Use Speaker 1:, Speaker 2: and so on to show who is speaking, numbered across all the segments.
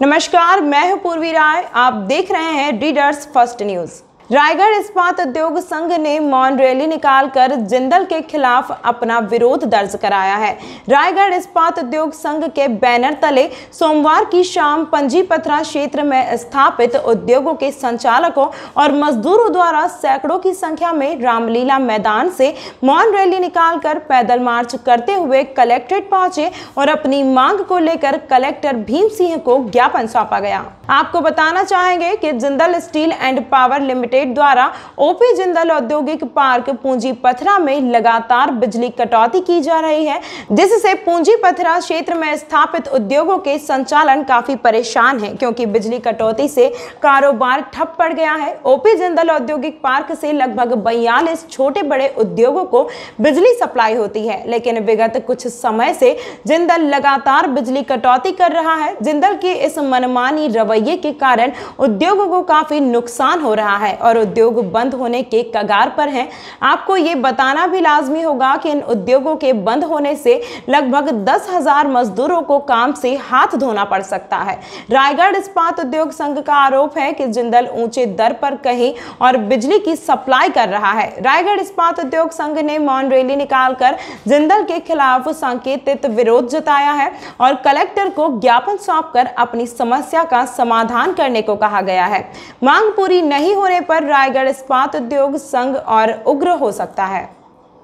Speaker 1: नमस्कार, मैं हूं पूर्वी राय। आप देख रहे हैं रीडर्स फर्स्ट न्यूज। रायगढ़ इस्पात उद्योग संघ ने मौन रैली निकालकर जिंदल के खिलाफ अपना विरोध दर्ज कराया है। रायगढ़ इस्पात उद्योग संघ के बैनर तले सोमवार की शाम पंजीपथरा क्षेत्र में स्थापित उद्योगों के संचालकों और मजदूरों द्वारा सैकड़ों की संख्या में रामलीला मैदान से मौन रैली निकालकर पैदल मार्च करते हुए कलेक्ट्रेट पहुंचे और अपनी मांग को लेकर कलेक्टर भीम सिंह को ज्ञापन सौंपा गया। आपको बताना चाहेंगे कि Jindal steel and power limited द्वारा ओपी जिंदल औद्योगिक पार्क पूंजीपथरा में लगातार बिजली कटौती की जा रही है, जिससे पूंजीपथरा क्षेत्र में स्थापित उद्योगों के संचालन काफी परेशान हैं, क्योंकि बिजली कटौती से कारोबार ठप पड़ गया है। ओपी जिंदल औद्योगिक पार्क से लगभग 42 छोटे बड़े उद्योगों को बिजली सप्लाई होती है, लेकिन विगत कुछ समय से जिंदल लगातार बिजली कटौती कर रहा है। जिंदल के इस मनमानी रवैये के कारण उद्योगों को काफी नुकसान हो रहा है और उद्योग बंद होने के कगार पर हैं। आपको ये बताना भी लाजमी होगा कि इन उद्योगों के बंद होने से लगभग 10,000 मजदूरों को काम से हाथ धोना पड़ सकता है। रायगढ़ इस्पात उद्योग संघ का आरोप है कि जिंदल ऊंचे दर पर कहीं और बिजली की सप्लाई कर रहा है। रायगढ़ इस्पात उद्योग संघ ने मौन रैली निकालकर जिंदल के खिलाफ सांकेतिक विरोध जताया है और कलेक्टर को ज्ञापन सौंपकर अपनी समस्या का समाधान करने को कहा गया है। मांग पूरी नहीं होने पर रायगढ़ इस्पात उद्योग संघ और उग्र हो सकता है।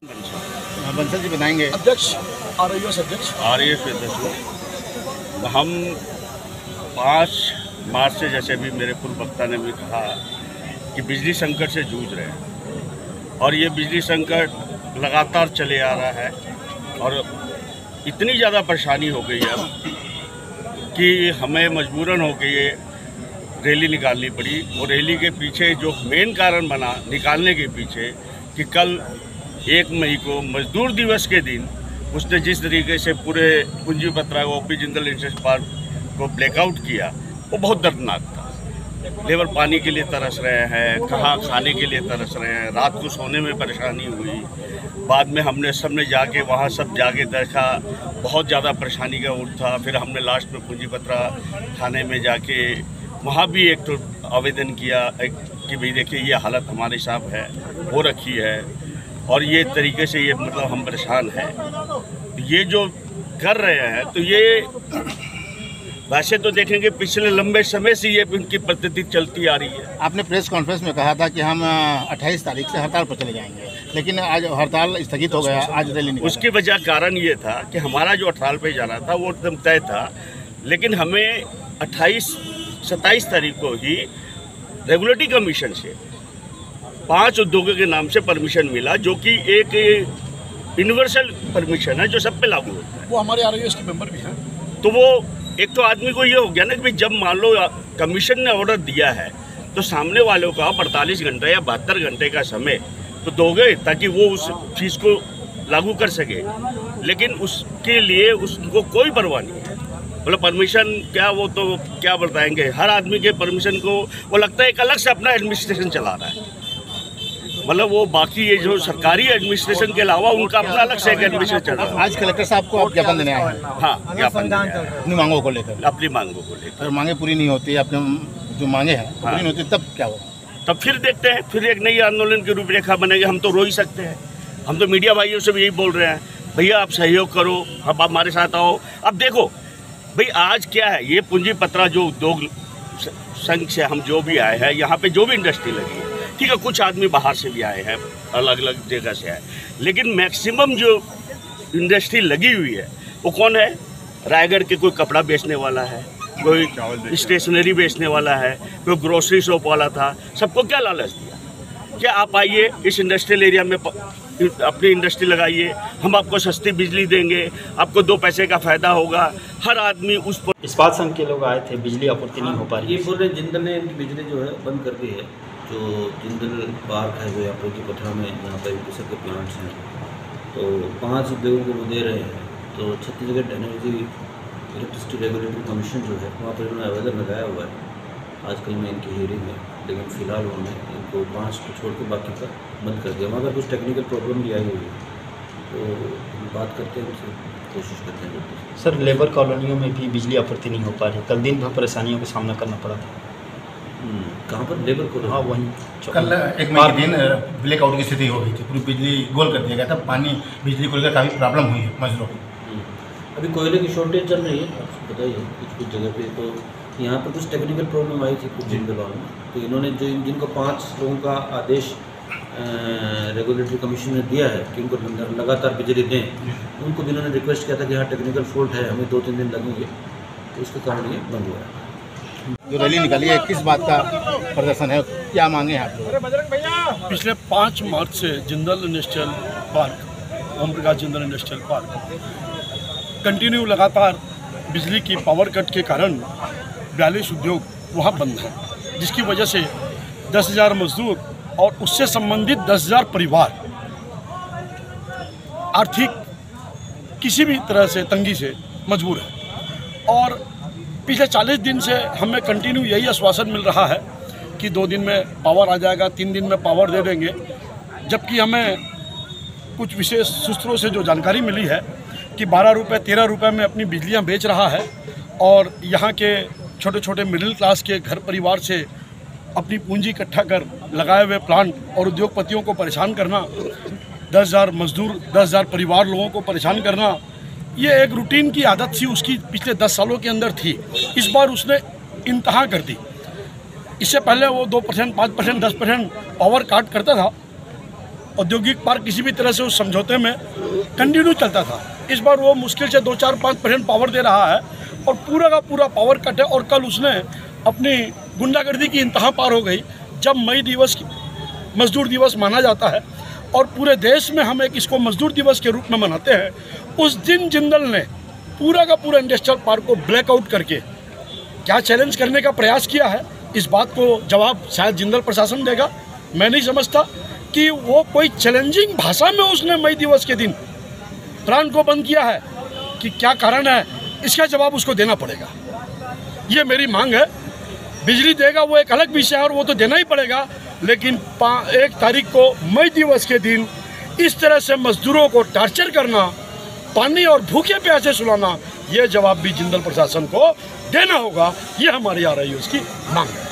Speaker 2: बंसल जी बताएंगे।
Speaker 3: अध्यक्ष आरएएस अध्यक्ष
Speaker 4: हम 5 मार्च से, जैसे भी मेरे पूर्व वक्ता ने भी कहा, कि बिजली संकट से जूझ रहे हैं और ये बिजली संकट लगातार चले आ रहा है और इतनी ज़्यादा परेशानी हो गई है अब कि हमें मजबूरन हो के ये रैली निकालनी पड़ी। और रैली के पीछे जो मेन कारण बना निकालने के पीछे कि कल 1 मई को मजदूर दिवस के दिन उसने जिस तरीके से पूरे Punjipathra OP Jindal industrial park को ब्लैकआउट किया, वो बहुत दर्दनाक था। लेबर पानी के लिए तरस रहे हैं, कहाँ खाने के लिए तरस रहे हैं, रात को सोने में परेशानी हुई। बाद में हमने सबने जाके वहाँ सब जाके देखा, बहुत ज़्यादा परेशानी का उठ था। फिर हमने लास्ट में पूंजीपथरा थाने में जाके वहाँ भी एक तो आवेदन किया कि भाई देखिए ये हालत हमारे साथ है, हो रखी है और ये तरीके से ये मतलब हम परेशान हैं। ये जो कर रहे हैं तो ये वैसे तो देखेंगे पिछले लंबे समय से ये उनकी पद्धति चलती आ रही है।
Speaker 2: आपने प्रेस कॉन्फ्रेंस में कहा था कि हम 28 तारीख से हड़ताल पर चले जाएंगे, लेकिन आज हड़ताल स्थगित हो गया। आज रैली निकाली।
Speaker 4: उसकी वजह कारण ये था कि हमारा जो हड़ताल पे जाना था वो एकदम तय था, लेकिन हमें 27 तारीख को ही रेगुलेटरी कमीशन से 5 उद्योगों के नाम से परमिशन मिला, जो कि एक यूनिवर्सल परमिशन है जो सब पे लागू होता है।
Speaker 3: वो हमारे आरएएस के मेंबर भी हैं।
Speaker 4: तो वो एक तो आदमी को ये हो गया ना कि जब मान लो कमीशन ने ऑर्डर दिया है तो सामने वालों का 48 घंटे या 72 घंटे का समय तो दोगे ताकि वो उस चीज़ को लागू कर सके, लेकिन उसके लिए उसको कोई परवाह नहीं है। मतलब परमिशन क्या, वो तो क्या बताएंगे, हर आदमी के परमिशन को वो लगता है एक अलग से अपना एडमिनिस्ट्रेशन चला रहा है। मतलब वो बाकी ये जो सरकारी एडमिनिस्ट्रेशन के अलावा उनका अपना अलग से एक एडमिनिस्ट्रेशन चल रहा है।
Speaker 2: आज कलेक्टर साहब को आप ज्ञापन देने आए हैं?
Speaker 4: हाँ, ज्ञापन
Speaker 2: अपनी मांगों को लेकर।
Speaker 4: अपनी मांगों को लेकर।
Speaker 2: अगर मांगे पूरी नहीं होती, आपने जो मांगे हैं पूरी नहीं होती, तब क्या होगा?
Speaker 4: तब फिर देखते हैं, फिर एक नई आंदोलन की रूपरेखा बनेगी। हम तो रो ही सकते हैं। हम तो मीडिया भाइयों से भी यही बोल रहे हैं, भैया आप सहयोग करो, अब आप हमारे साथ आओ। अब देखो भाई आज क्या है, ये पूंजीपथरा जो उद्योग संघ से हम जो भी आए हैं, यहाँ पे जो भी इंडस्ट्री लगी है, ठीक है, कुछ आदमी बाहर से भी आए हैं, अलग अलग जगह से आए, लेकिन मैक्सिमम जो इंडस्ट्री लगी हुई है वो कौन है? रायगढ़ के कोई कपड़ा बेचने वाला है, कोई स्टेशनरी बेचने वाला है, कोई ग्रोसरी शॉप वाला था। सबको क्या लालच दिया क्या आप आइए इस इंडस्ट्रियल एरिया में अपनी इंडस्ट्री लगाइए, हम आपको सस्ती बिजली देंगे, आपको 2 पैसे का फ़ायदा होगा। हर आदमी उस पर।
Speaker 5: इस्पात संघ के लोग आए थे, बिजली आपूर्ति नहीं हो पा रही।
Speaker 6: ये बोल रहे जिंदल ने बिजली जो है बंद कर दी है। जो जिंदल पार्क है जो यहाँ पूंजीपथरा में, यहाँ पर दूसरे के प्लांट्स हैं, तो 5 उद्योगों को वो दे रहे हैं। तो Chhattisgarh energy electricity regulatory commission जो है वहाँ पर इन्होंने आवेदन लगाया हुआ है। आजकल में इनकी हियरिंग है, लेकिन फ़िलहाल उन्होंने इनको 5 को छोड़ के बाकी का बंद कर दिया। मगर कुछ टेक्निकल प्रॉब्लम भी आई हुई है, तो बात करते हैं उनसे। कोशिश करते हैं जल्दी से।
Speaker 5: सर लेबर कॉलोनियों में भी बिजली आपूर्ति नहीं हो पा रही, कल दिन भर परेशानियों का सामना करना पड़ा था।
Speaker 6: कहाँ पर लेबर को?
Speaker 5: हाँ वहीं
Speaker 2: कल एक मई के दिन ब्लैकआउट की स्थिति हो गई थी, पूरी बिजली गोल कर दिया गया था, पानी बिजली को लेकर काफ़ी प्रॉब्लम हुई है मजदूरों को।
Speaker 6: अभी कोयले की शॉर्टेज चल रही है, आपको बताइए कुछ जगह पे। तो यहाँ पर कुछ टेक्निकल प्रॉब्लम आई थी कुछ जिंदल वालों में, तो इन्होंने जो जिनको 5 लोगों का आदेश रेगुलेटरी कमीशन ने दिया है कि उनको लगातार बिजली दें, उनको भी इन्होंने रिक्वेस्ट किया था कि हाँ टेक्निकल फॉल्ट है, हमें 2-3 दिन लगेंगे, तो इसके कारण ये बंद हुआ है।
Speaker 2: जो रैली निकाली है किस बात का प्रदर्शन है, क्या मांगे हैं आप लोग?
Speaker 3: पिछले 5 मार्च से Jindal industrial park, Om Prakash Jindal industrial park continue लगातार बिजली की पावर कट के कारण 42 उद्योग वहाँ बंद हैं, जिसकी वजह से 10,000 मजदूर और उससे संबंधित 10,000 परिवार आर्थिक किसी भी तरह से तंगी से मजबूर है। और पिछले 40 दिन से हमें कंटिन्यू यही आश्वासन मिल रहा है कि 2 दिन में पावर आ जाएगा, 3 दिन में पावर दे देंगे, जबकि हमें कुछ विशेष सूत्रों से जो जानकारी मिली है कि 12 रुपये 13 रुपये में अपनी बिजलियां बेच रहा है और यहाँ के छोटे छोटे मिडिल क्लास के घर परिवार से अपनी पूंजी इकट्ठा कर लगाए हुए प्लांट और उद्योगपतियों को परेशान करना, 10,000 मजदूर 10,000 परिवार लोगों को परेशान करना, ये एक रूटीन की आदत सी उसकी पिछले 10 सालों के अंदर थी। इस बार उसने इंतहा कर दी। इससे पहले वो 2%, 5%, 10% पावर काट करता था, औद्योगिक पार्क किसी भी तरह से उस समझौते में कंटिन्यू चलता था। इस बार वो मुश्किल से 2, 4, 5% पावर दे रहा है और पूरा का पूरा पावर कट है। और कल उसने अपनी गुंडागर्दी की इंतहा पार हो गई। जब मई दिवस मजदूर दिवस माना जाता है और पूरे देश में हम एक इसको मजदूर दिवस के रूप में मनाते हैं, उस दिन जिंदल ने पूरा का पूरा इंडस्ट्रियल पार्क को ब्लैकआउट करके क्या चैलेंज करने का प्रयास किया है, इस बात को जवाब शायद जिंदल प्रशासन देगा। मैं नहीं समझता कि वो कोई चैलेंजिंग भाषा में उसने मई दिवस के दिन प्लांट को बंद किया है कि क्या कारण है, इसका जवाब उसको देना पड़ेगा। ये मेरी मांग है। बिजली देगा वो एक अलग विषय है और वो तो देना ही पड़ेगा, लेकिन 1 तारीख को मई दिवस के दिन इस तरह से मजदूरों को टार्चर करना, पानी और भूखे प्यासे सुलाना, ये जवाब भी जिंदल प्रशासन को देना होगा। ये हमारी RIOs की मांग है।